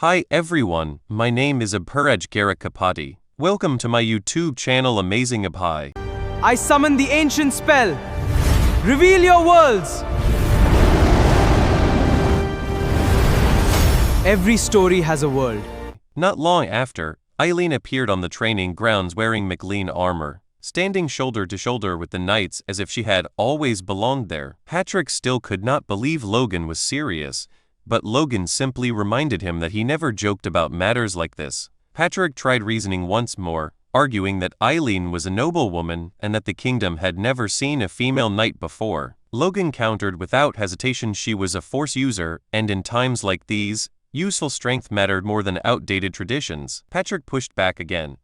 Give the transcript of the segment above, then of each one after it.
Hi everyone, my name is Abhiraj Garakapati. Welcome to my YouTube channel Amazing Abhi. I summon the ancient spell. Reveal your worlds. Every story has a world. Not long after, Eileen appeared on the training grounds wearing McLean armor, standing shoulder to shoulder with the knights as if she had always belonged there. Patrick still could not believe Logan was serious, but Logan simply reminded him that he never joked about matters like this. Patrick tried reasoning once more, arguing that Eileen was a noble woman and that the kingdom had never seen a female knight before. Logan countered without hesitation she was a force user, and in times like these, useful strength mattered more than outdated traditions. Patrick pushed back again,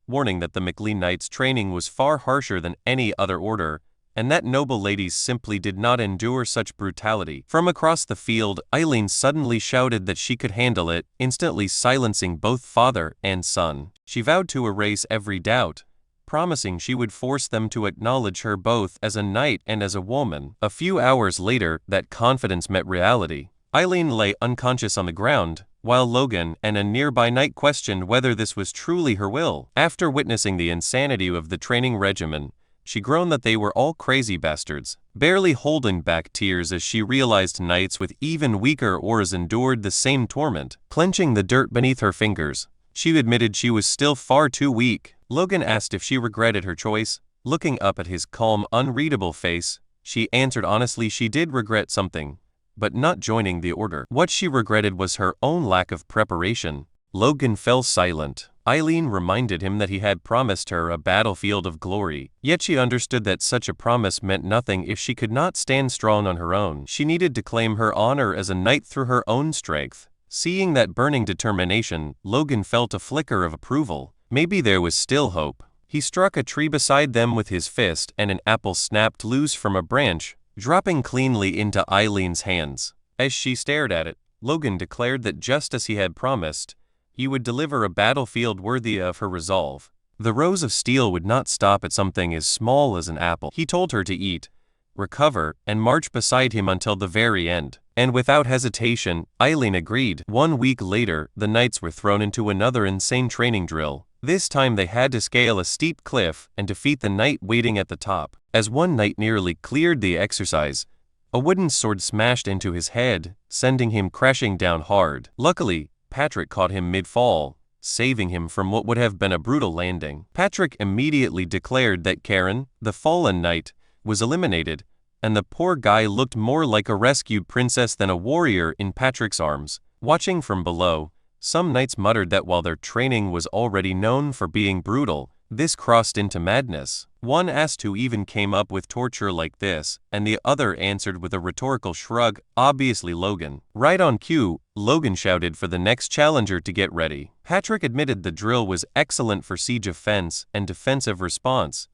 warning that the McLean Knights' training was far harsher than any other order, and that noble ladies simply did not endure such brutality. From across the field, Eileen suddenly shouted that she could handle it, instantly silencing both father and son. She vowed to erase every doubt, promising she would force them to acknowledge her both as a knight and as a woman. A few hours later, that confidence met reality. Eileen lay unconscious on the ground, while Logan and a nearby knight questioned whether this was truly her will. After witnessing the insanity of the training regimen, she groaned that they were all crazy bastards, barely holding back tears as she realized knights with even weaker auras endured the same torment. Clenching the dirt beneath her fingers, she admitted she was still far too weak. Logan asked if she regretted her choice. Looking up at his calm, unreadable face, she answered honestly she did regret something, but not joining the order. What she regretted was her own lack of preparation. Logan fell silent. Eileen reminded him that he had promised her a battlefield of glory, yet she understood that such a promise meant nothing if she could not stand strong on her own. She needed to claim her honor as a knight through her own strength. Seeing that burning determination, Logan felt a flicker of approval. Maybe there was still hope. He struck a tree beside them with his fist and an apple snapped loose from a branch, dropping cleanly into Eileen's hands. As she stared at it, Logan declared that just as he had promised, he would deliver a battlefield worthy of her resolve. The rose of steel would not stop at something as small as an apple. He told her to eat, recover, and march beside him until the very end. And without hesitation, Eileen agreed. 1 week later, the knights were thrown into another insane training drill. This time they had to scale a steep cliff and defeat the knight waiting at the top. As one knight nearly cleared the exercise, a wooden sword smashed into his head, sending him crashing down hard. Luckily, Patrick caught him mid-fall, saving him from what would have been a brutal landing. Patrick immediately declared that Karen, the fallen knight, was eliminated, and the poor guy looked more like a rescued princess than a warrior in Patrick's arms. Watching from below, some knights muttered that while their training was already known for being brutal, this crossed into madness. One asked who even came up with torture like this, and the other answered with a rhetorical shrug, obviously Logan. Right on cue, Logan shouted for the next challenger to get ready. Patrick admitted the drill was excellent for siege offense and defensive response,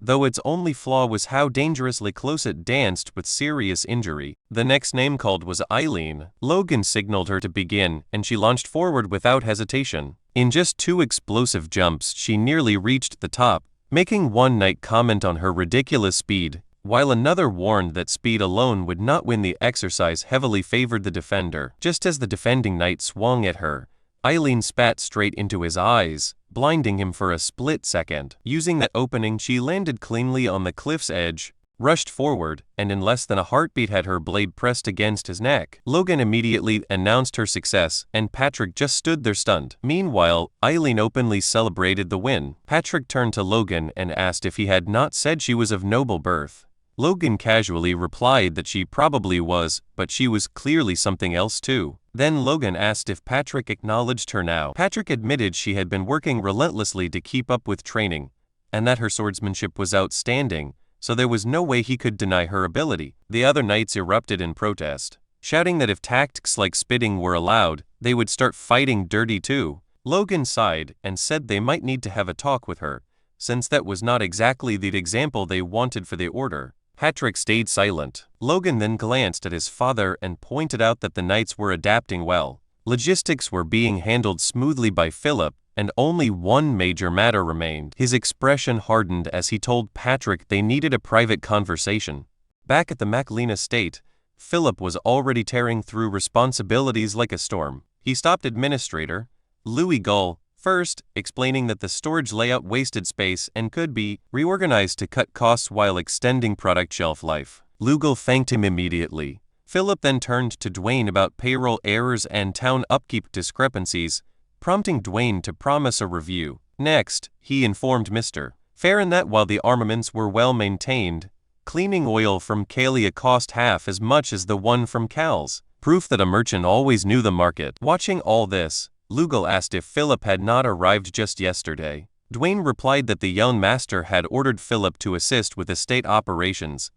though its only flaw was how dangerously close it danced with serious injury. The next name called was Eileen. Logan signaled her to begin, and she launched forward without hesitation. In just 2 explosive jumps, she nearly reached the top, making one knight comment on her ridiculous speed, while another warned that speed alone would not win the exercise heavily favored the defender. Just as the defending knight swung at her, Eileen spat straight into his eyes, blinding him for a split second. Using that opening, she landed cleanly on the cliff's edge, rushed forward, and in less than a heartbeat had her blade pressed against his neck. Logan immediately announced her success, and Patrick just stood there stunned. Meanwhile, Eileen openly celebrated the win. Patrick turned to Logan and asked if he had not said she was of noble birth. Logan casually replied that she probably was, but she was clearly something else too. Then Logan asked if Patrick acknowledged her now. Patrick admitted she had been working relentlessly to keep up with training, and that her swordsmanship was outstanding, so there was no way he could deny her ability. The other knights erupted in protest, shouting that if tactics like spitting were allowed, they would start fighting dirty too. Logan sighed and said they might need to have a talk with her, since that was not exactly the example they wanted for the order. Patrick stayed silent. Logan then glanced at his father and pointed out that the knights were adapting well. Logistics were being handled smoothly by Philip, and only one major matter remained. His expression hardened as he told Patrick they needed a private conversation. Back at the McLean estate, Philip was already tearing through responsibilities like a storm. He stopped Administrator Louis Gull first, explaining that the storage layout wasted space and could be reorganized to cut costs while extending product shelf life. Lugal thanked him immediately. Philip then turned to Dwayne about payroll errors and town upkeep discrepancies, prompting Dwayne to promise a review. Next, he informed Mr. Farron that while the armaments were well maintained, cleaning oil from Kalia cost half as much as the one from Cal's, proof that a merchant always knew the market. Watching all this, Lugal asked if Philip had not arrived just yesterday. Dwayne replied that the young master had ordered Philip to assist with estate operations,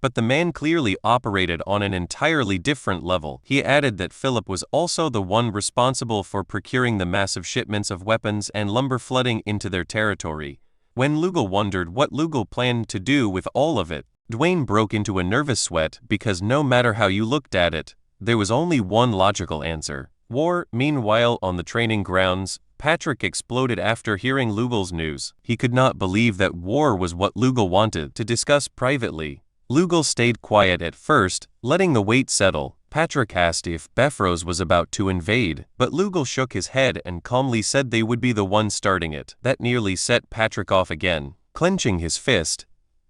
but the man clearly operated on an entirely different level. He added that Philip was also the one responsible for procuring the massive shipments of weapons and lumber flooding into their territory. When Lugal wondered what Lugal planned to do with all of it, Dwayne broke into a nervous sweat because no matter how you looked at it, there was only one logical answer: war. Meanwhile, on the training grounds, Patrick exploded after hearing Lugal's news. He could not believe that war was what Lugal wanted to discuss privately. Lugal stayed quiet at first, letting the weight settle. Patrick asked if Beffrose was about to invade, but Lugal shook his head and calmly said they would be the ones starting it. That nearly set Patrick off again. Clenching his fist,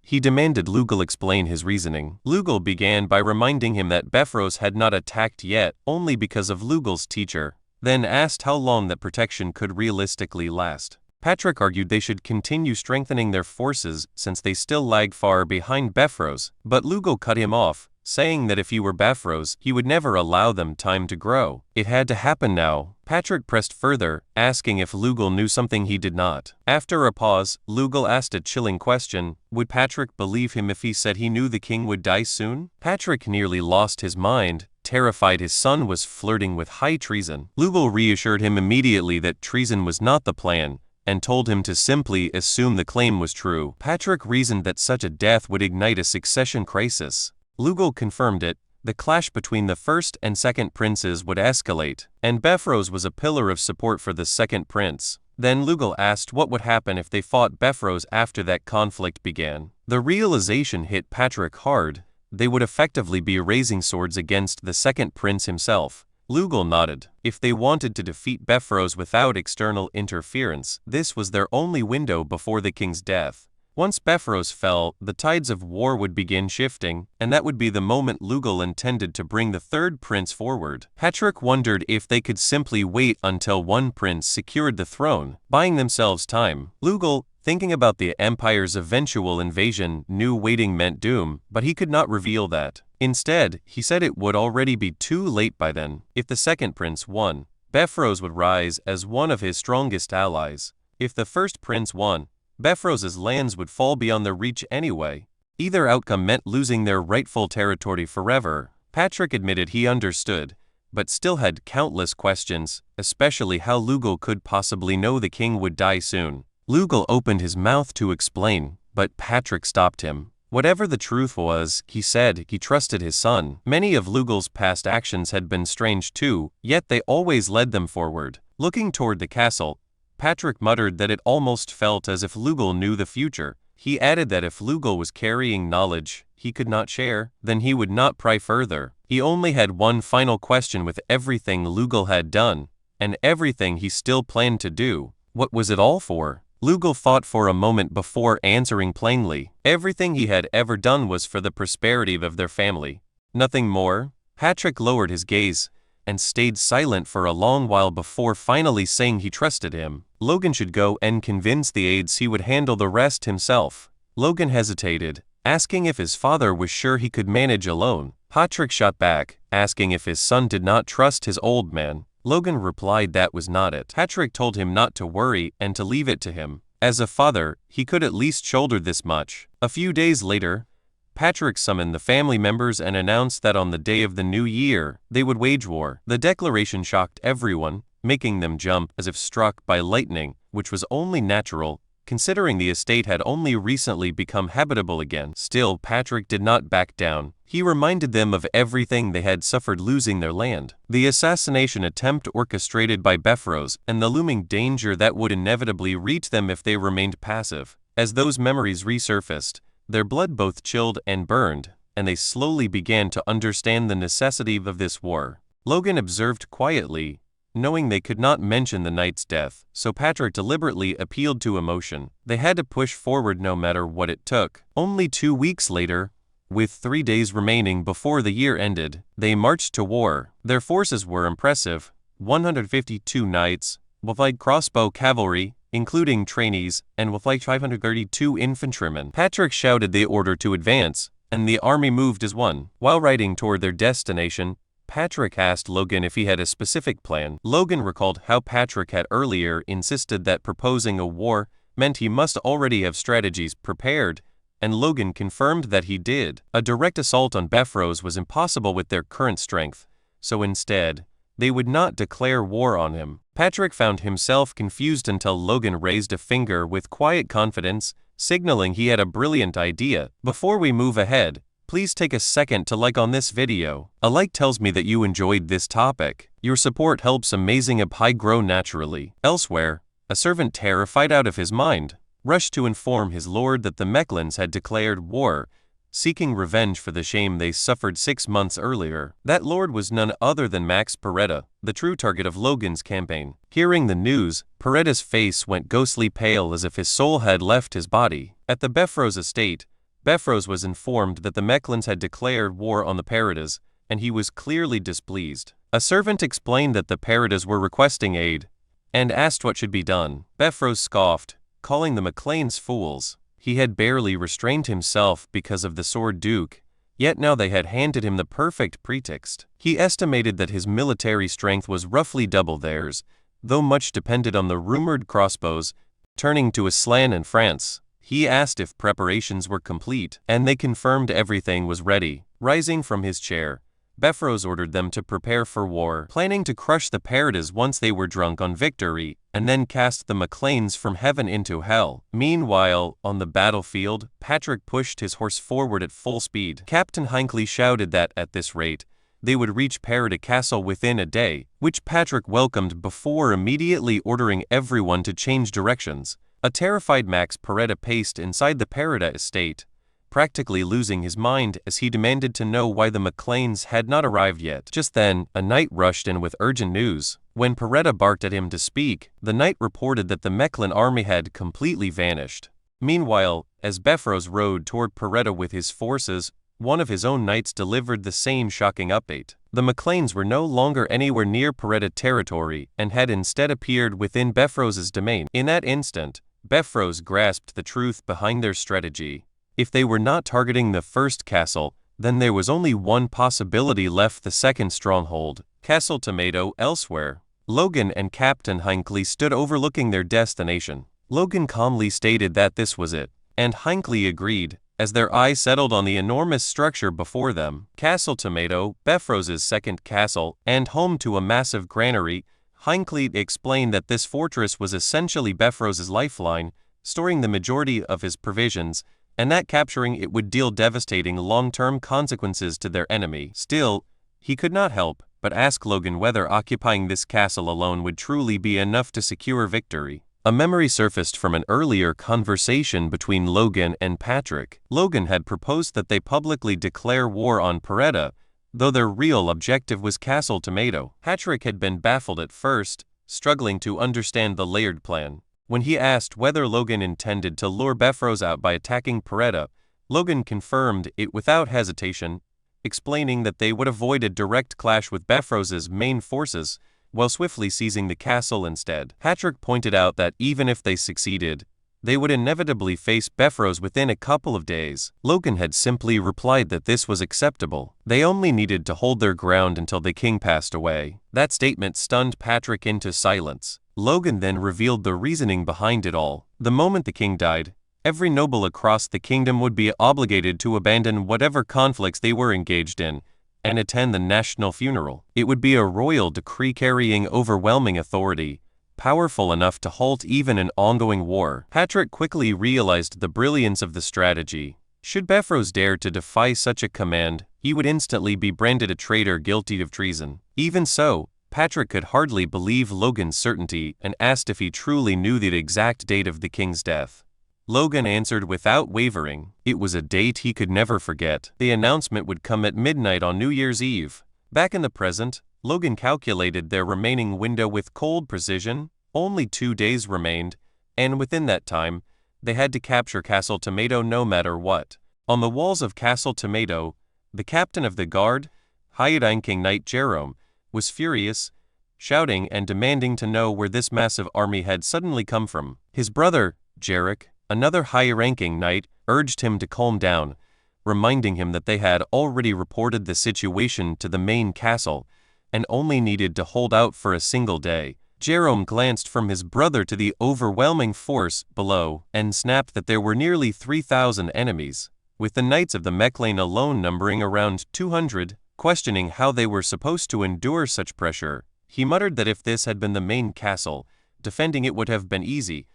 he demanded Lugal explain his reasoning. Lugal began by reminding him that Beffrose had not attacked yet, only because of Lugal's teacher, then asked how long that protection could realistically last. Patrick argued they should continue strengthening their forces since they still lag far behind Beffrose, but Lugal cut him off, saying that if he were Beffrose, he would never allow them time to grow. It had to happen now. Patrick pressed further, asking if Lugal knew something he did not. After a pause, Lugal asked a chilling question: would Patrick believe him if he said he knew the king would die soon? Patrick nearly lost his mind, terrified his son was flirting with high treason. Lugal reassured him immediately that treason was not the plan, and told him to simply assume the claim was true. Patrick reasoned that such a death would ignite a succession crisis. Lugal confirmed it. The clash between the first and second princes would escalate, and Beffrose was a pillar of support for the second prince. Then Lugal asked what would happen if they fought Beffrose after that conflict began. The realization hit Patrick hard. They would effectively be raising swords against the second prince himself. Lugal nodded. If they wanted to defeat Beffrose without external interference, this was their only window before the king's death. Once Beffrose fell, the tides of war would begin shifting, and that would be the moment Lugal intended to bring the third prince forward. Patrick wondered if they could simply wait until one prince secured the throne, buying themselves time. Lugal, thinking about the Empire's eventual invasion, knew waiting meant doom, but he could not reveal that. Instead, he said it would already be too late by then. If the second prince won, Beffrose would rise as one of his strongest allies. If the first prince won, Beffrose's lands would fall beyond their reach anyway. Either outcome meant losing their rightful territory forever. Patrick admitted he understood, but still had countless questions, especially how Lugal could possibly know the king would die soon. Lugal opened his mouth to explain, but Patrick stopped him. Whatever the truth was, he said he trusted his son. Many of Lugal's past actions had been strange too, yet they always led them forward. Looking toward the castle, Patrick muttered that it almost felt as if Lugal knew the future. He added that if Lugal was carrying knowledge he could not share, then he would not pry further. He only had one final question with everything Lugal had done, and everything he still planned to do. What was it all for? Lugal thought for a moment before answering plainly. Everything he had ever done was for the prosperity of their family. Nothing more. Patrick lowered his gaze and stayed silent for a long while before finally saying he trusted him. Logan should go and convince the aides he would handle the rest himself. Logan hesitated, asking if his father was sure he could manage alone. Patrick shot back, asking if his son did not trust his old man. Logan replied that was not it. Patrick told him not to worry and to leave it to him. As a father, he could at least shoulder this much. A few days later, Patrick summoned the family members and announced that on the day of the new year, they would wage war. The declaration shocked everyone, making them jump as if struck by lightning, which was only natural, considering the estate had only recently become habitable again. Still, Patrick did not back down. He reminded them of everything they had suffered losing their land, the assassination attempt orchestrated by Beffrose, and the looming danger that would inevitably reach them if they remained passive. As those memories resurfaced, their blood both chilled and burned, and they slowly began to understand the necessity of this war. Logan observed quietly, knowing they could not mention the knight's death, so Patrick deliberately appealed to emotion. They had to push forward no matter what it took. Only 2 weeks later, with 3 days remaining before the year ended, they marched to war. Their forces were impressive: 152 knights, with light crossbow cavalry, including trainees, and with like 532 infantrymen. Patrick shouted the order to advance, and the army moved as one. While riding toward their destination, Patrick asked Logan if he had a specific plan. Logan recalled how Patrick had earlier insisted that proposing a war meant he must already have strategies prepared, and Logan confirmed that he did. A direct assault on Beffrose was impossible with their current strength, so instead, they would not declare war on him. Patrick found himself confused until Logan raised a finger with quiet confidence, signaling he had a brilliant idea. Before we move ahead, please take a second to like on this video. A like tells me that you enjoyed this topic. Your support helps Amazing Apai grow naturally. Elsewhere, a servant terrified out of his mind rushed to inform his lord that the Mechlins had declared war, seeking revenge for the shame they suffered 6 months earlier. That lord was none other than Max Peretta, the true target of Logan's campaign. Hearing the news, Peretta's face went ghostly pale as if his soul had left his body. At the Beffrose estate, Beffrose was informed that the Mechlins had declared war on the Perettas, and he was clearly displeased. A servant explained that the Perettas were requesting aid, and asked what should be done. Beffrose scoffed, calling the McLeans fools. He had barely restrained himself because of the Sword Duke, yet now they had handed him the perfect pretext. He estimated that his military strength was roughly double theirs, though much depended on the rumored crossbows. Turning to Aslan and France, he asked if preparations were complete, and they confirmed everything was ready. Rising from his chair, Beffrose ordered them to prepare for war, planning to crush the Perettas once they were drunk on victory, and then cast the McLeans from heaven into hell. Meanwhile, on the battlefield, Patrick pushed his horse forward at full speed. Captain Hinckley shouted that, at this rate, they would reach Peretta Castle within a day, which Patrick welcomed before immediately ordering everyone to change directions. A terrified Max Peretta paced inside the Peretta estate, practically losing his mind as he demanded to know why the McLeans had not arrived yet. Just then, a knight rushed in with urgent news. When Peretta barked at him to speak, the knight reported that the Mechlin army had completely vanished. Meanwhile, as Beffrose rode toward Peretta with his forces, one of his own knights delivered the same shocking update. The McLeans were no longer anywhere near Peretta territory and had instead appeared within Beffrose's domain. In that instant, Beffrose grasped the truth behind their strategy. If they were not targeting the first castle, then there was only one possibility left: the second stronghold, Castle Tomato. Elsewhere, Logan and Captain Hinckley stood overlooking their destination. Logan calmly stated that this was it, and Hinckley agreed, as their eyes settled on the enormous structure before them. Castle Tomato, Beffrose's second castle, and home to a massive granary, Hinckley explained that this fortress was essentially Beffrose's lifeline, storing the majority of his provisions, and that capturing it would deal devastating long-term consequences to their enemy. Still, he could not help but ask Logan whether occupying this castle alone would truly be enough to secure victory. A memory surfaced from an earlier conversation between Logan and Patrick. Logan had proposed that they publicly declare war on Peretta, though their real objective was Castle Tomato. Patrick had been baffled at first, struggling to understand the layered plan. When he asked whether Logan intended to lure Beffrose out by attacking Peretta, Logan confirmed it without hesitation, explaining that they would avoid a direct clash with Beffrose's main forces, while swiftly seizing the castle instead. Patrick pointed out that even if they succeeded, they would inevitably face Beffrose within a couple of days. Logan had simply replied that this was acceptable. They only needed to hold their ground until the king passed away. That statement stunned Patrick into silence. Logan then revealed the reasoning behind it all. The moment the king died, every noble across the kingdom would be obligated to abandon whatever conflicts they were engaged in and attend the national funeral. It would be a royal decree carrying overwhelming authority, powerful enough to halt even an ongoing war. Patrick quickly realized the brilliance of the strategy. Should Beffrose dare to defy such a command, he would instantly be branded a traitor guilty of treason. Even so, Patrick could hardly believe Logan's certainty and asked if he truly knew the exact date of the king's death. Logan answered without wavering. It was a date he could never forget. The announcement would come at midnight on New Year's Eve. Back in the present, Logan calculated their remaining window with cold precision. Only 2 days remained, and within that time, they had to capture Castle Tomato no matter what. On the walls of Castle Tomato, the captain of the guard, high-ranking Knight Jerome, was furious, shouting and demanding to know where this massive army had suddenly come from. His brother, Jarek, another high-ranking knight, urged him to calm down, reminding him that they had already reported the situation to the main castle and only needed to hold out for a single day. Jerome glanced from his brother to the overwhelming force below and snapped that there were nearly 3,000 enemies, with the knights of the Mechlin alone numbering around 200. Questioning how they were supposed to endure such pressure, he muttered that if this had been the main castle, defending it would have been easy,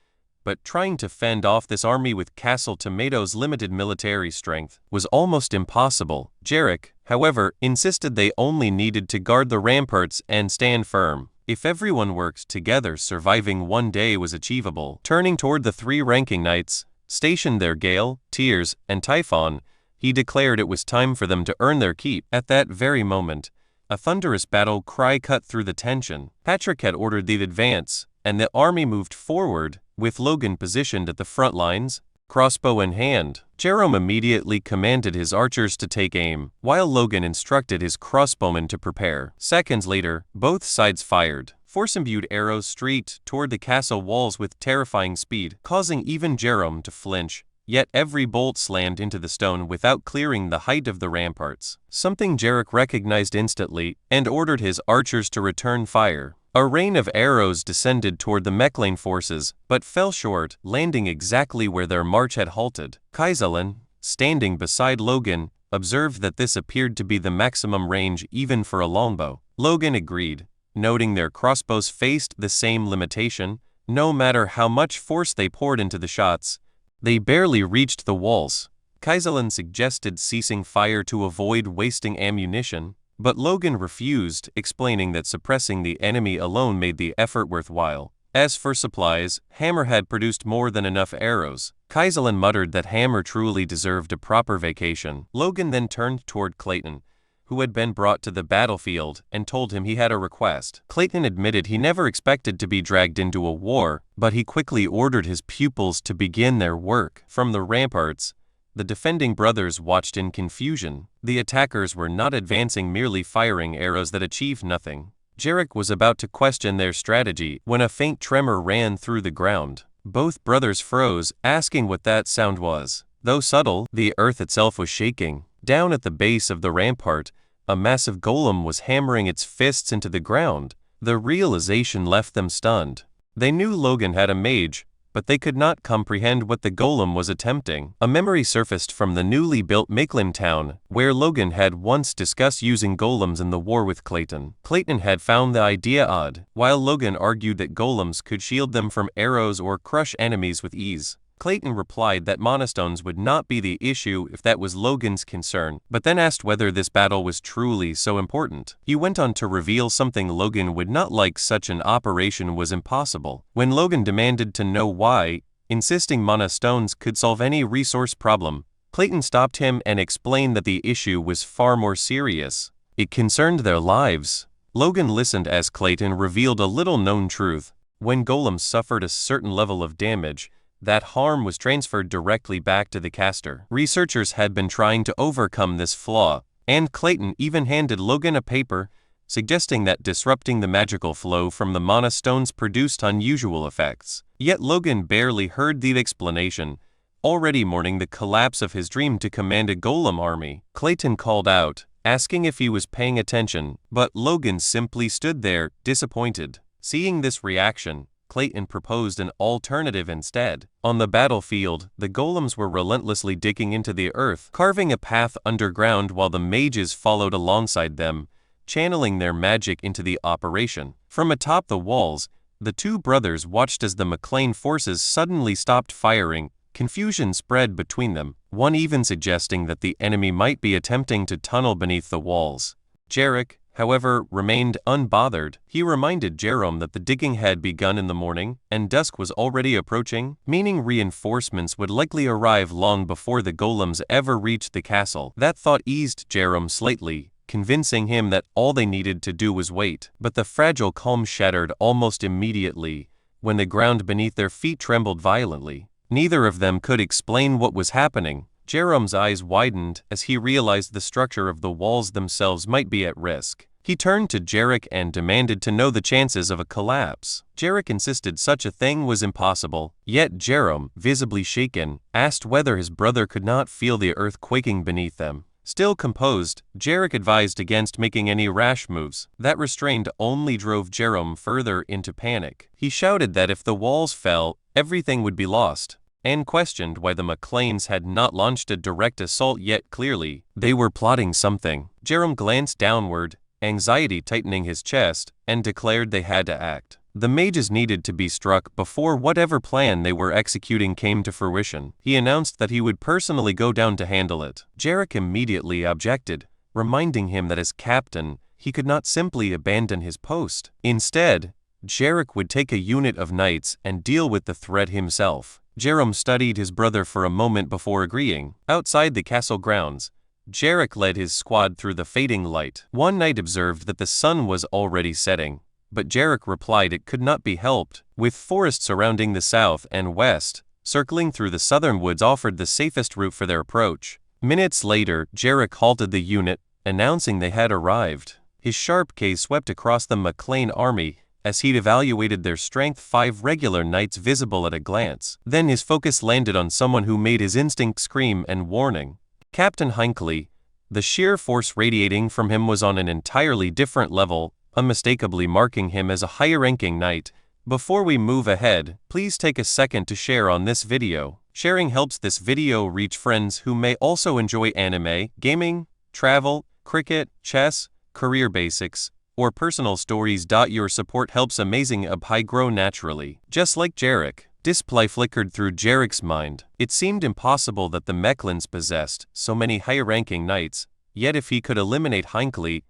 but trying to fend off this army with Castle Tomato's limited military strength was almost impossible. Jarek, however, insisted they only needed to guard the ramparts and stand firm. If everyone worked together, surviving one day was achievable. Turning toward the 3 ranking knights, stationed there Gale, Tears, and Typhon, he declared it was time for them to earn their keep. At that very moment, a thunderous battle cry cut through the tension. Patrick had ordered the advance, and the army moved forward, with Logan positioned at the front lines, crossbow in hand. Jerome immediately commanded his archers to take aim, while Logan instructed his crossbowmen to prepare. Seconds later, both sides fired. Force-imbued arrows streaked toward the castle walls with terrifying speed, causing even Jerome to flinch. Yet every bolt slammed into the stone without clearing the height of the ramparts, something Jarek recognized instantly and ordered his archers to return fire. A rain of arrows descended toward the Mechlin forces, but fell short, landing exactly where their march had halted. Kaiserlin, standing beside Logan, observed that this appeared to be the maximum range even for a longbow. Logan agreed, noting their crossbows faced the same limitation. No matter how much force they poured into the shots, they barely reached the walls. Kaiserlin suggested ceasing fire to avoid wasting ammunition, but Logan refused, explaining that suppressing the enemy alone made the effort worthwhile. As for supplies, Hammer had produced more than enough arrows. Kaiserlin muttered that Hammer truly deserved a proper vacation. Logan then turned toward Clayton, who had been brought to the battlefield, and told him he had a request. Clayton admitted he never expected to be dragged into a war, but he quickly ordered his pupils to begin their work. From the ramparts, the defending brothers watched in confusion. The attackers were not advancing, merely firing arrows that achieved nothing. Jarek was about to question their strategy when a faint tremor ran through the ground. Both brothers froze, asking what that sound was. Though subtle, the earth itself was shaking. Down at the base of the rampart, a massive golem was hammering its fists into the ground. The realization left them stunned. They knew Logan had a mage, but they could not comprehend what the golem was attempting. A memory surfaced from the newly built Mechlin town, where Logan had once discussed using golems in the war with Clayton. Clayton had found the idea odd, while Logan argued that golems could shield them from arrows or crush enemies with ease. Clayton replied that monastones would not be the issue if that was Logan's concern, but then asked whether this battle was truly so important. He went on to reveal something Logan would not like: such an operation was impossible. When Logan demanded to know why, insisting monastones could solve any resource problem, Clayton stopped him and explained that the issue was far more serious. It concerned their lives. Logan listened as Clayton revealed a little-known truth. When golems suffered a certain level of damage, that harm was transferred directly back to the caster. Researchers had been trying to overcome this flaw, and Clayton even handed Logan a paper suggesting that disrupting the magical flow from the mana stones produced unusual effects. Yet Logan barely heard the explanation, already mourning the collapse of his dream to command a golem army. Clayton called out, asking if he was paying attention, but Logan simply stood there, disappointed. Seeing this reaction, Clayton proposed an alternative instead. On the battlefield, the golems were relentlessly digging into the earth, carving a path underground while the mages followed alongside them, channeling their magic into the operation. From atop the walls, the two brothers watched as the Mechlin forces suddenly stopped firing. Confusion spread between them, one even suggesting that the enemy might be attempting to tunnel beneath the walls. Jarek, however, remained unbothered. He reminded Jerome that the digging had begun in the morning, and dusk was already approaching, meaning reinforcements would likely arrive long before the golems ever reached the castle. That thought eased Jerome slightly, convincing him that all they needed to do was wait. But the fragile calm shattered almost immediately when the ground beneath their feet trembled violently. Neither of them could explain what was happening. Jerom's eyes widened as he realized the structure of the walls themselves might be at risk. He turned to Jarek and demanded to know the chances of a collapse. Jarek insisted such a thing was impossible, yet Jerom, visibly shaken, asked whether his brother could not feel the earth quaking beneath them. Still composed, Jarek advised against making any rash moves. That restraint only drove Jerom further into panic. He shouted that if the walls fell, everything would be lost, and questioned why the McLeans had not launched a direct assault yet. Clearly, they were plotting something. Jerom glanced downward, anxiety tightening his chest, and declared they had to act. The mages needed to be struck before whatever plan they were executing came to fruition. He announced that he would personally go down to handle it. Jarek immediately objected, reminding him that as captain, he could not simply abandon his post. Instead, Jarek would take a unit of knights and deal with the threat himself. Jerom studied his brother for a moment before agreeing. Outside the castle grounds, Jarek led his squad through the fading light. One knight observed that the sun was already setting, but Jarek replied it could not be helped. With forests surrounding the south and west, circling through the southern woods offered the safest route for their approach. Minutes later, Jarek halted the unit, announcing they had arrived. His sharp gaze swept across the McLean army as he'd evaluated their strength, 5 regular knights visible at a glance. Then his focus landed on someone who made his instinct scream and warning. Captain Hinckley. The sheer force radiating from him was on an entirely different level, unmistakably marking him as a higher-ranking knight. Before we move ahead, please take a second to share on this video. Sharing helps this video reach friends who may also enjoy anime, gaming, travel, cricket, chess, career basics, or personal stories. Your support helps Amazing Abhi grow naturally. Just like Jarek. Display flickered through Jarek's mind. It seemed impossible that the McLeans possessed so many high-ranking knights, yet if he could eliminate Hinckley,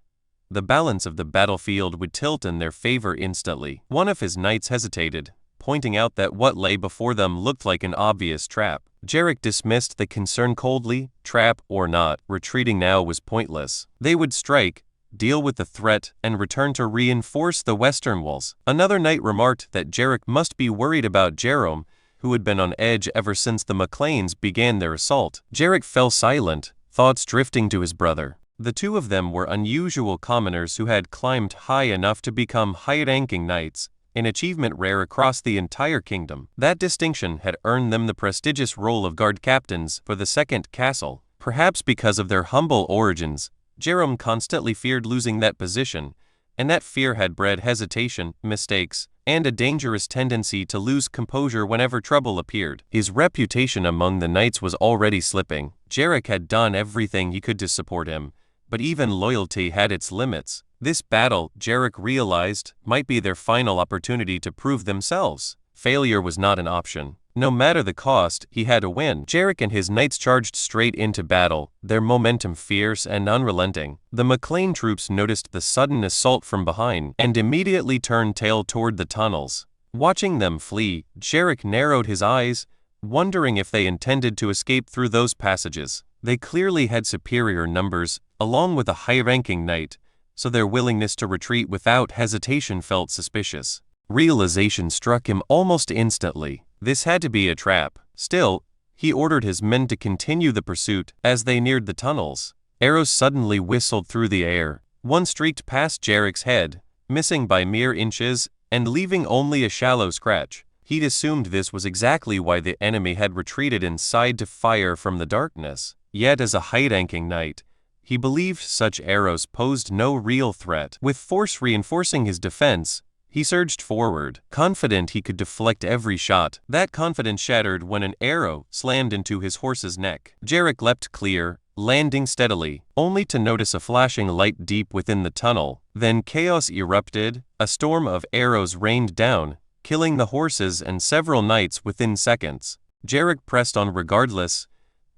the balance of the battlefield would tilt in their favor instantly. One of his knights hesitated, pointing out that what lay before them looked like an obvious trap. Jarek dismissed the concern coldly. Trap or not, retreating now was pointless. They would strike, deal with the threat, and return to reinforce the western walls. Another knight remarked that Jarek must be worried about Jerom, who had been on edge ever since the McLeans began their assault. Jarek fell silent, thoughts drifting to his brother. The two of them were unusual commoners who had climbed high enough to become high-ranking knights, an achievement rare across the entire kingdom. That distinction had earned them the prestigious role of guard captains for the second castle. Perhaps because of their humble origins, Jerom constantly feared losing that position, and that fear had bred hesitation, mistakes, and a dangerous tendency to lose composure whenever trouble appeared. His reputation among the knights was already slipping. Jarek had done everything he could to support him, but even loyalty had its limits. This battle, Jarek realized, might be their final opportunity to prove themselves. Failure was not an option. No matter the cost, he had to win. Jarek and his knights charged straight into battle, their momentum fierce and unrelenting. The McLean troops noticed the sudden assault from behind and immediately turned tail toward the tunnels. Watching them flee, Jarek narrowed his eyes, wondering if they intended to escape through those passages. They clearly had superior numbers, along with a high-ranking knight, so their willingness to retreat without hesitation felt suspicious. Realization struck him almost instantly. This had to be a trap. Still, he ordered his men to continue the pursuit. As they neared the tunnels, arrows suddenly whistled through the air. One streaked past Jarek's head, missing by mere inches, and leaving only a shallow scratch. He'd assumed this was exactly why the enemy had retreated inside to fire from the darkness. Yet as a high-ranking knight, he believed such arrows posed no real threat. With force reinforcing his defense, he surged forward, confident he could deflect every shot. That confidence shattered when an arrow slammed into his horse's neck. Jarek leapt clear, landing steadily, only to notice a flashing light deep within the tunnel. Then chaos erupted. A storm of arrows rained down, killing the horses and several knights within seconds. Jarek pressed on regardless,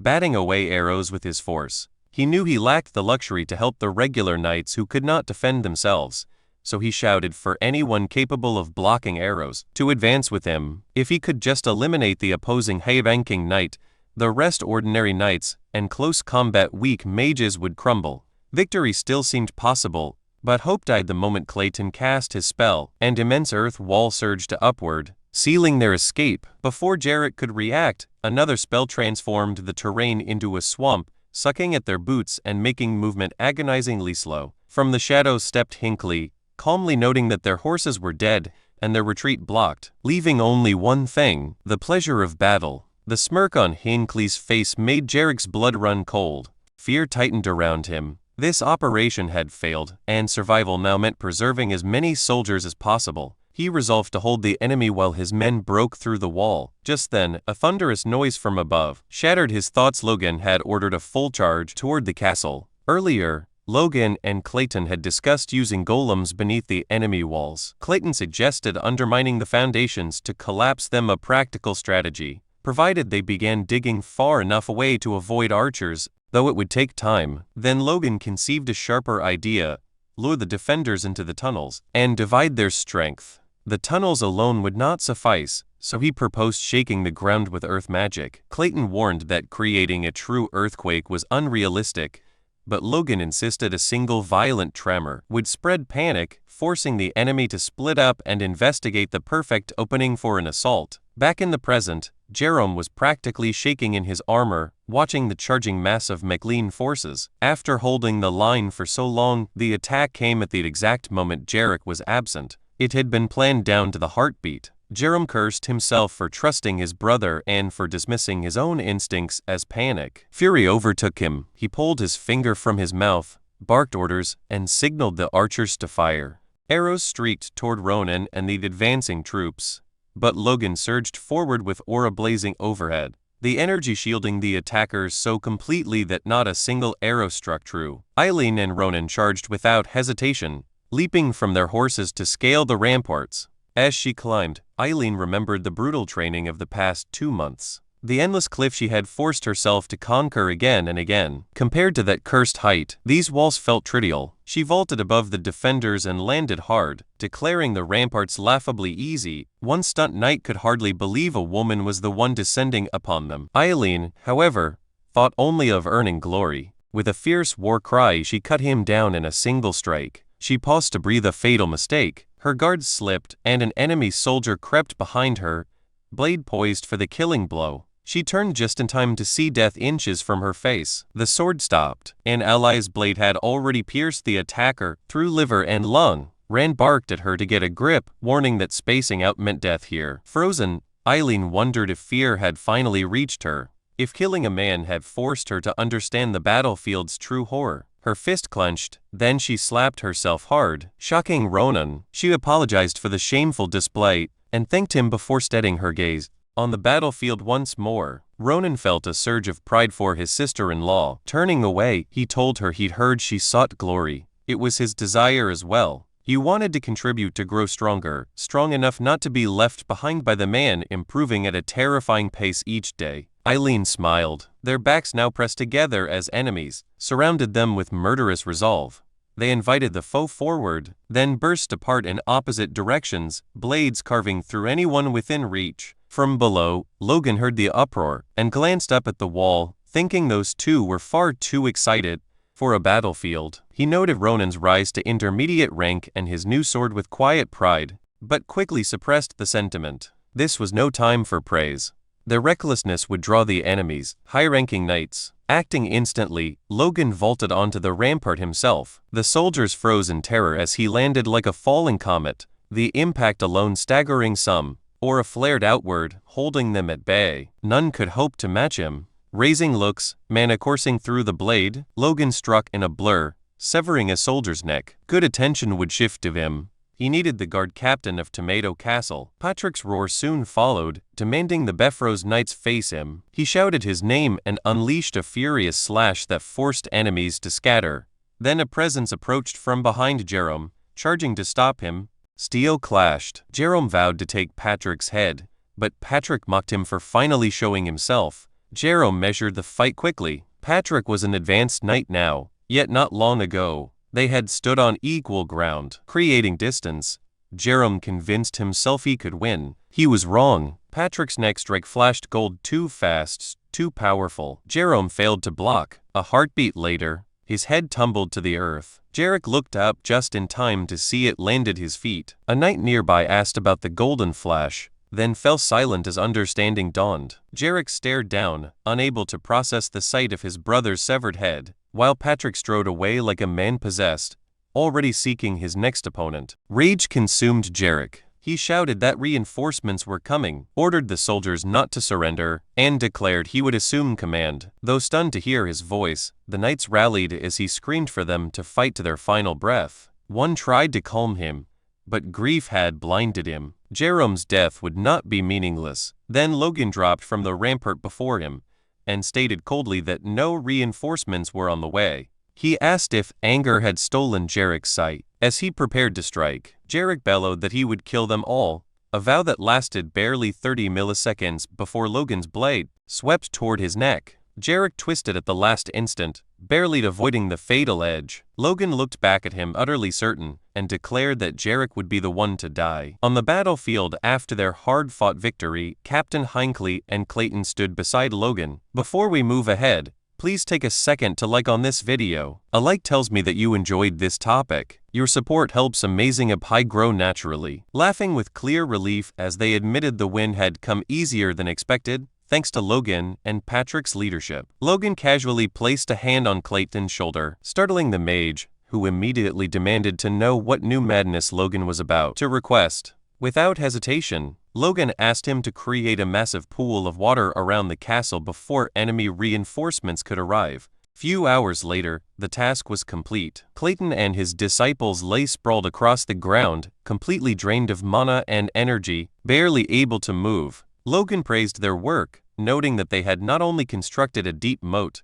batting away arrows with his force. He knew he lacked the luxury to help the regular knights who could not defend themselves, so he shouted for anyone capable of blocking arrows to advance with him. If he could just eliminate the opposing high-ranking knight, the rest ordinary knights and close combat weak mages would crumble. Victory still seemed possible, but hope died the moment Clayton cast his spell, and immense earth wall surged upward, sealing their escape. Before Jarek could react, another spell transformed the terrain into a swamp, sucking at their boots and making movement agonizingly slow. From the shadows stepped Hinckley, calmly noting that their horses were dead and their retreat blocked, leaving only one thing: the pleasure of battle. The smirk on Hinckley's face made Jarek's blood run cold. Fear tightened around him. This operation had failed, and survival now meant preserving as many soldiers as possible. He resolved to hold the enemy while his men broke through the wall. Just then, a thunderous noise from above shattered his thoughts. Logan had ordered a full charge toward the castle. Earlier, Logan and Clayton had discussed using golems beneath the enemy walls. Clayton suggested undermining the foundations to collapse them, a practical strategy, provided they began digging far enough away to avoid archers, though it would take time. Then Logan conceived a sharper idea: lure the defenders into the tunnels and divide their strength. The tunnels alone would not suffice, so he proposed shaking the ground with earth magic. Clayton warned that creating a true earthquake was unrealistic, but Logan insisted a single violent tremor would spread panic, forcing the enemy to split up and investigate the perfect opening for an assault. Back in the present, Jerome was practically shaking in his armor, watching the charging mass of McLean forces. After holding the line for so long, the attack came at the exact moment Jarek was absent. It had been planned down to the heartbeat. Jerome cursed himself for trusting his brother and for dismissing his own instincts as panic. Fury overtook him. He pulled his finger from his mouth, barked orders, and signaled the archers to fire. Arrows streaked toward Ronan and the advancing troops, but Logan surged forward with aura blazing overhead, the energy shielding the attackers so completely that not a single arrow struck true. Eileen and Ronan charged without hesitation, leaping from their horses to scale the ramparts. As she climbed, Eileen remembered the brutal training of the past 2 months. The endless cliff she had forced herself to conquer again and again. Compared to that cursed height, these walls felt trivial. She vaulted above the defenders and landed hard, declaring the ramparts laughably easy. One stunt knight could hardly believe a woman was the one descending upon them. Eileen, however, thought only of earning glory. With a fierce war cry, she cut him down in a single strike. She paused to breathe, a fatal mistake. Her guards slipped, and an enemy soldier crept behind her, blade poised for the killing blow. She turned just in time to see death inches from her face. The sword stopped. An ally's blade had already pierced the attacker through liver and lung. Rand barked at her to get a grip, warning that spacing out meant death here. Frozen, Eileen wondered if fear had finally reached her, if killing a man had forced her to understand the battlefield's true horror. Her fist clenched, then she slapped herself hard, shocking Ronan. She apologized for the shameful display and thanked him before steadying her gaze on the battlefield once more. Ronan felt a surge of pride for his sister-in-law. Turning away, he told her he'd heard she sought glory. It was his desire as well. He wanted to contribute to grow stronger, strong enough not to be left behind by the man improving at a terrifying pace each day. Eileen smiled. Their backs now pressed together as enemies surrounded them with murderous resolve. They invited the foe forward, then burst apart in opposite directions, blades carving through anyone within reach. From below, Logan heard the uproar and glanced up at the wall, thinking those two were far too excited for a battlefield. He noted Ronan's rise to intermediate rank and his new sword with quiet pride, but quickly suppressed the sentiment. This was no time for praise. Their recklessness would draw the enemies, high-ranking knights. Acting instantly, Logan vaulted onto the rampart himself. The soldiers froze in terror as he landed like a falling comet, the impact alone staggering some. Aura flared outward, holding them at bay. None could hope to match him. Raising looks, mana coursing through the blade, Logan struck in a blur, severing a soldier's neck. Good attention would shift to him. He needed the guard captain of Tomato Castle. Patrick's roar soon followed, demanding the Beffro's knights face him. He shouted his name and unleashed a furious slash that forced enemies to scatter. Then a presence approached from behind Jerome, charging to stop him. Steel clashed. Jerome vowed to take Patrick's head, but Patrick mocked him for finally showing himself. Jerome measured the fight quickly. Patrick was an advanced knight now, yet not long ago they had stood on equal ground, creating distance. Jerome convinced himself he could win. He was wrong. Patrick's next strike flashed gold too fast, too powerful. Jerome failed to block. A heartbeat later, his head tumbled to the earth. Jarek looked up just in time to see it landed his feet. A knight nearby asked about the golden flash, then fell silent as understanding dawned. Jarek stared down, unable to process the sight of his brother's severed head, while Patrick strode away like a man possessed, already seeking his next opponent. Rage consumed Jarek. He shouted that reinforcements were coming, ordered the soldiers not to surrender, and declared he would assume command. Though stunned to hear his voice, the knights rallied as he screamed for them to fight to their final breath. One tried to calm him, but grief had blinded him. Jerome's death would not be meaningless. Then Logan dropped from the rampart before him, and stated coldly that no reinforcements were on the way. He asked if anger had stolen Jarek's sight. As he prepared to strike, Jarek bellowed that he would kill them all, a vow that lasted barely 30 milliseconds before Logan's blade swept toward his neck. Jarek twisted at the last instant, barely avoiding the fatal edge. Logan looked back at him utterly certain, and declared that Jarek would be the one to die. On the battlefield after their hard-fought victory, Captain Hinckley and Clayton stood beside Logan. Before we move ahead, please take a second to like on this video. A like tells me that you enjoyed this topic. Your support helps Amazing Up grow naturally. Laughing with clear relief as they admitted the win had come easier than expected, thanks to Logan and Patrick's leadership. Logan casually placed a hand on Clayton's shoulder, startling the mage, who immediately demanded to know what new madness Logan was about to request. Without hesitation, Logan asked him to create a massive pool of water around the castle before enemy reinforcements could arrive. Few hours later, the task was complete. Clayton and his disciples lay sprawled across the ground, completely drained of mana and energy, barely able to move. Logan praised their work, noting that they had not only constructed a deep moat,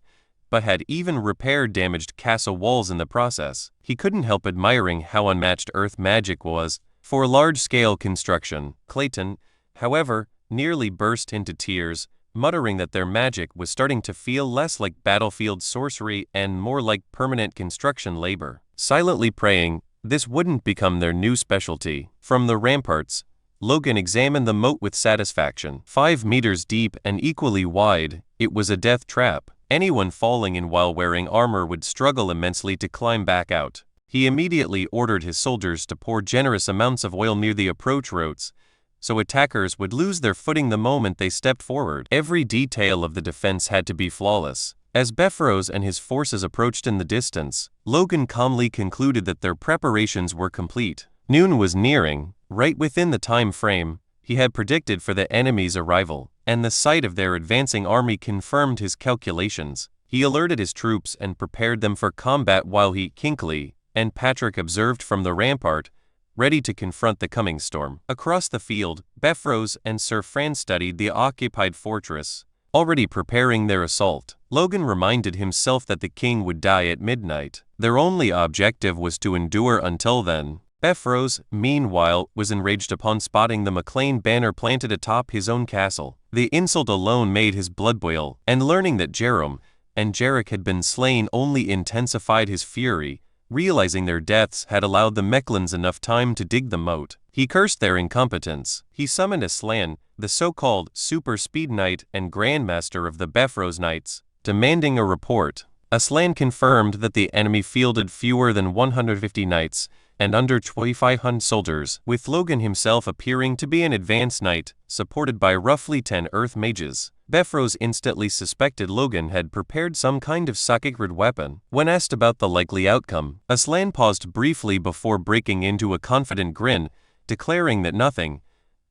but had even repaired damaged castle walls in the process. He couldn't help admiring how unmatched earth magic was for large-scale construction. Clayton, however, nearly burst into tears, muttering that their magic was starting to feel less like battlefield sorcery and more like permanent construction labor. Silently praying this wouldn't become their new specialty. From the ramparts, Logan examined the moat with satisfaction. 5 meters deep and equally wide, it was a death trap. Anyone falling in while wearing armor would struggle immensely to climb back out. He immediately ordered his soldiers to pour generous amounts of oil near the approach roads, so attackers would lose their footing the moment they stepped forward. Every detail of the defense had to be flawless. As Bepharos and his forces approached in the distance, Logan calmly concluded that their preparations were complete. Noon was nearing, right within the time frame he had predicted for the enemy's arrival, and the sight of their advancing army confirmed his calculations. He alerted his troops and prepared them for combat while Hinckley and Patrick observed from the rampart, ready to confront the coming storm. Across the field, Bepharos and Sir Franz studied the occupied fortress, already preparing their assault. Logan reminded himself that the king would die at midnight. Their only objective was to endure until then. Bepharos, meanwhile, was enraged upon spotting the MacLean banner planted atop his own castle. The insult alone made his blood boil, and learning that Jerome and Jarek had been slain only intensified his fury. Realizing their deaths had allowed the Mechlins enough time to dig the moat, he cursed their incompetence. He summoned Aslan, the so-called Super Speed Knight and Grandmaster of the Bepharos Knights, demanding a report. Aslan confirmed that the enemy fielded fewer than 150 knights and under 2,500 soldiers, with Logan himself appearing to be an advanced knight, supported by roughly 10 earth mages. Bepharos instantly suspected Logan had prepared some kind of sacred weapon. When asked about the likely outcome, Aslan paused briefly before breaking into a confident grin, declaring that nothing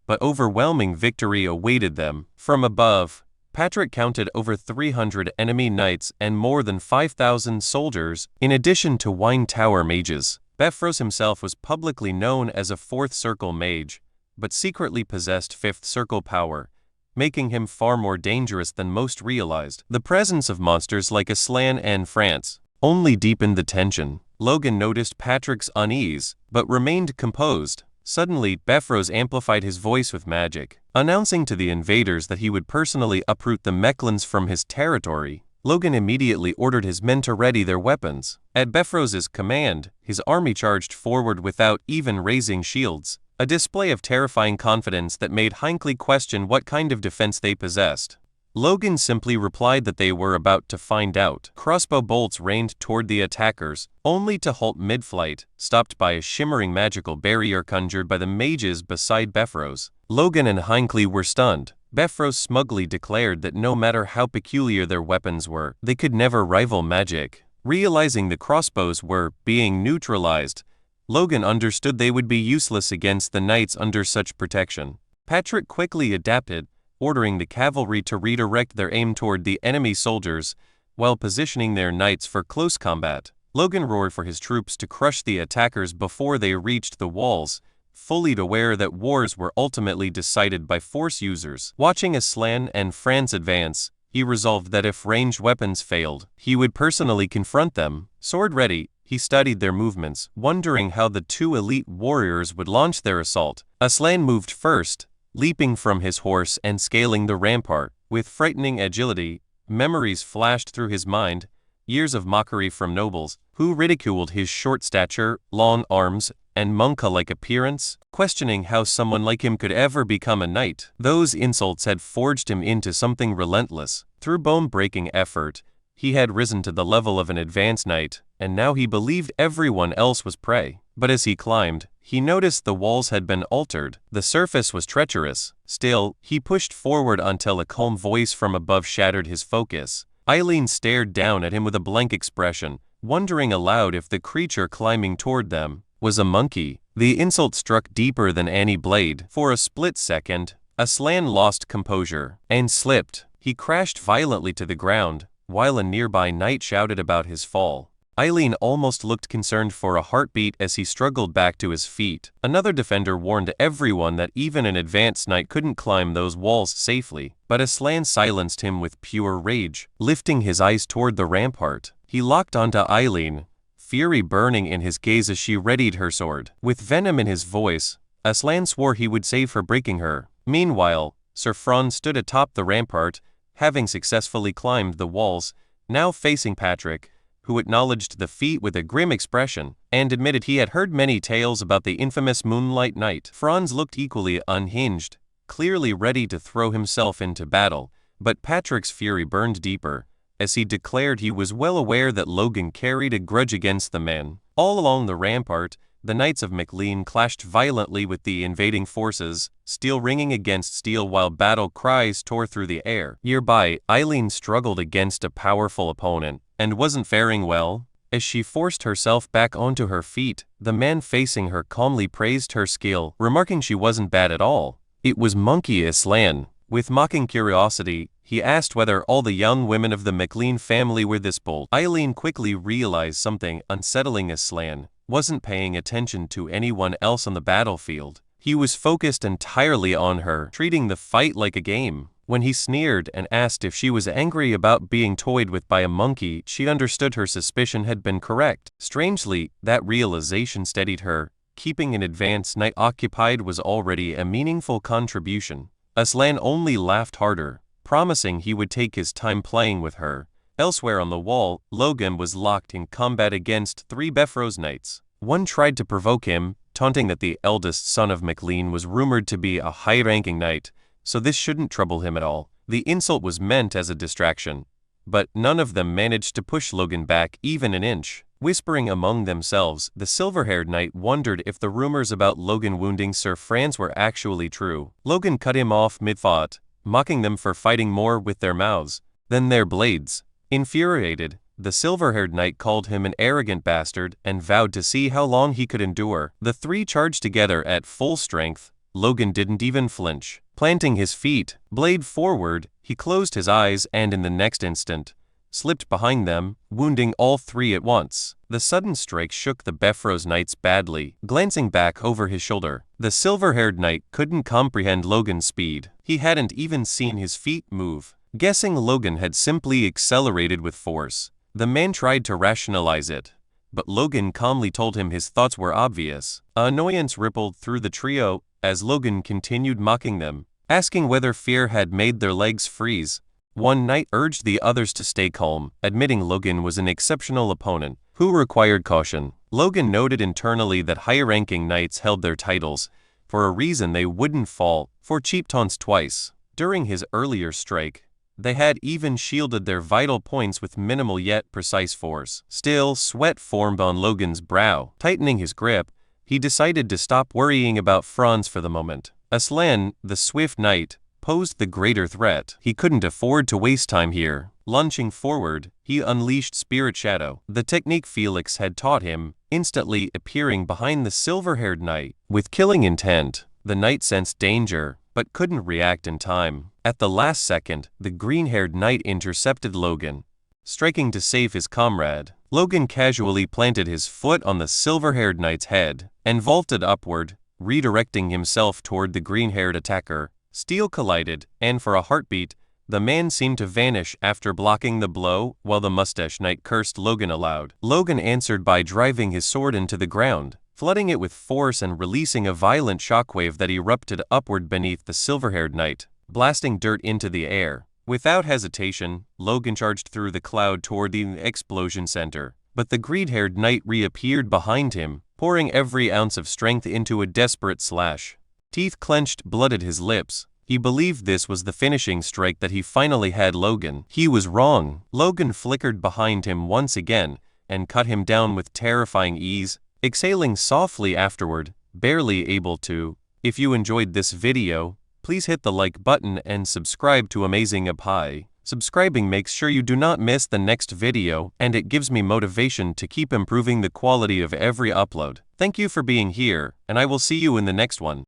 but overwhelming victory awaited them. From above, Patrick counted over 300 enemy knights and more than 5,000 soldiers, in addition to Wine Tower mages. Bepharos himself was publicly known as a 4th Circle mage, but secretly possessed 5th Circle power, making him far more dangerous than most realized. The presence of monsters like Aslan and France only deepened the tension. Logan noticed Patrick's unease, but remained composed. Suddenly, Bepharos amplified his voice with magic, announcing to the invaders that he would personally uproot the Mechlins from his territory. Logan immediately ordered his men to ready their weapons. At Bepharos' command, his army charged forward without even raising shields, a display of terrifying confidence that made Hinckley question what kind of defense they possessed. Logan simply replied that they were about to find out. Crossbow bolts rained toward the attackers, only to halt mid-flight, stopped by a shimmering magical barrier conjured by the mages beside Bifrost. Logan and Hinckley were stunned. Bifrost smugly declared that no matter how peculiar their weapons were, they could never rival magic. Realizing the crossbows were being neutralized, Logan understood they would be useless against the knights under such protection. Patrick quickly adapted, ordering the cavalry to redirect their aim toward the enemy soldiers, while positioning their knights for close combat. Logan roared for his troops to crush the attackers before they reached the walls, fully aware that wars were ultimately decided by force users. Watching Aslan and Franz advance, he resolved that if ranged weapons failed, he would personally confront them. Sword ready, he studied their movements, wondering how the two elite warriors would launch their assault. Aslan moved first, leaping from his horse and scaling the rampart. With frightening agility, memories flashed through his mind, years of mockery from nobles, who ridiculed his short stature, long arms, and monk-like appearance, questioning how someone like him could ever become a knight. Those insults had forged him into something relentless. Through bone-breaking effort, he had risen to the level of an advanced knight, and now he believed everyone else was prey. But as he climbed, he noticed the walls had been altered. The surface was treacherous. Still, he pushed forward until a calm voice from above shattered his focus. Eileen stared down at him with a blank expression, wondering aloud if the creature climbing toward them was a monkey. The insult struck deeper than any blade. For a split second, Aslan lost composure and slipped. He crashed violently to the ground, while a nearby knight shouted about his fall. Eileen almost looked concerned for a heartbeat as he struggled back to his feet. Another defender warned everyone that even an advanced knight couldn't climb those walls safely, but Aslan silenced him with pure rage. Lifting his eyes toward the rampart, he locked onto Eileen, fury burning in his gaze as she readied her sword. With venom in his voice, Aslan swore he would save her, breaking her. Meanwhile, Sir Franz stood atop the rampart, having successfully climbed the walls, now facing Patrick, who acknowledged the feat with a grim expression, and admitted he had heard many tales about the infamous Moonlight Knight. Franz looked equally unhinged, clearly ready to throw himself into battle, but Patrick's fury burned deeper, as he declared he was well aware that Logan carried a grudge against the man. All along the rampart, the Knights of Maclean clashed violently with the invading forces, steel ringing against steel while battle cries tore through the air. Nearby, Eileen struggled against a powerful opponent, and wasn't faring well. As she forced herself back onto her feet, the man facing her calmly praised her skill, remarking she wasn't bad at all. It was Monkey Aslan. With mocking curiosity, he asked whether all the young women of the Maclean family were this bold. Eileen quickly realized something unsettling. Aslan wasn't paying attention to anyone else on the battlefield. He was focused entirely on her, treating the fight like a game. When he sneered and asked if she was angry about being toyed with by a monkey, she understood her suspicion had been correct. Strangely, that realization steadied her. Keeping an advanced knight occupied was already a meaningful contribution. Aslan only laughed harder, promising he would take his time playing with her. Elsewhere on the wall, Logan was locked in combat against 3 Bifrost knights. One tried to provoke him, taunting that the eldest son of Maclean was rumored to be a high-ranking knight, so this shouldn't trouble him at all. The insult was meant as a distraction, but none of them managed to push Logan back even an inch. Whispering among themselves, the silver-haired knight wondered if the rumors about Logan wounding Sir Franz were actually true. Logan cut him off mid-thought, mocking them for fighting more with their mouths than their blades. Infuriated, the silver-haired knight called him an arrogant bastard and vowed to see how long he could endure. The 3 charged together at full strength. Logan didn't even flinch. Planting his feet, blade forward, he closed his eyes and in the next instant, slipped behind them, wounding all 3 at once. The sudden strike shook the Bifrost knights badly. Glancing back over his shoulder, the silver-haired knight couldn't comprehend Logan's speed. He hadn't even seen his feet move, guessing Logan had simply accelerated with force. The man tried to rationalize it, but Logan calmly told him his thoughts were obvious. Annoyance rippled through the trio as Logan continued mocking them, asking whether fear had made their legs freeze. One knight urged the others to stay calm, admitting Logan was an exceptional opponent who required caution. Logan noted internally that high-ranking knights held their titles for a reason. They wouldn't fall for cheap taunts twice. During his earlier strike, They had even shielded their vital points with minimal yet precise force. Still, sweat formed on Logan's brow. Tightening his grip, he decided to stop worrying about Franz for the moment. Aslan, the swift knight, posed the greater threat. He couldn't afford to waste time here. Lunging forward, he unleashed Spirit Shadow, the technique Felix had taught him, instantly appearing behind the silver-haired knight. With killing intent, the knight sensed danger, but couldn't react in time. At the last second, the green-haired knight intercepted Logan, striking to save his comrade. Logan casually planted his foot on the silver-haired knight's head and vaulted upward, redirecting himself toward the green-haired attacker. Steel collided, and for a heartbeat, the man seemed to vanish after blocking the blow, while the mustache knight cursed Logan aloud. Logan answered by driving his sword into the ground, flooding it with force and releasing a violent shockwave that erupted upward beneath the silver-haired knight, blasting dirt into the air. Without hesitation, Logan charged through the cloud toward the explosion center, but the green-haired knight reappeared behind him, pouring every ounce of strength into a desperate slash. Teeth clenched, blooded his lips. He believed this was the finishing strike that he finally had Logan. He was wrong. Logan flickered behind him once again and cut him down with terrifying ease, exhaling softly afterward, barely able to. If you enjoyed this video, please hit the like button and subscribe to Amazing Apai. Subscribing makes sure you do not miss the next video, and it gives me motivation to keep improving the quality of every upload. Thank you for being here, and I will see you in the next one.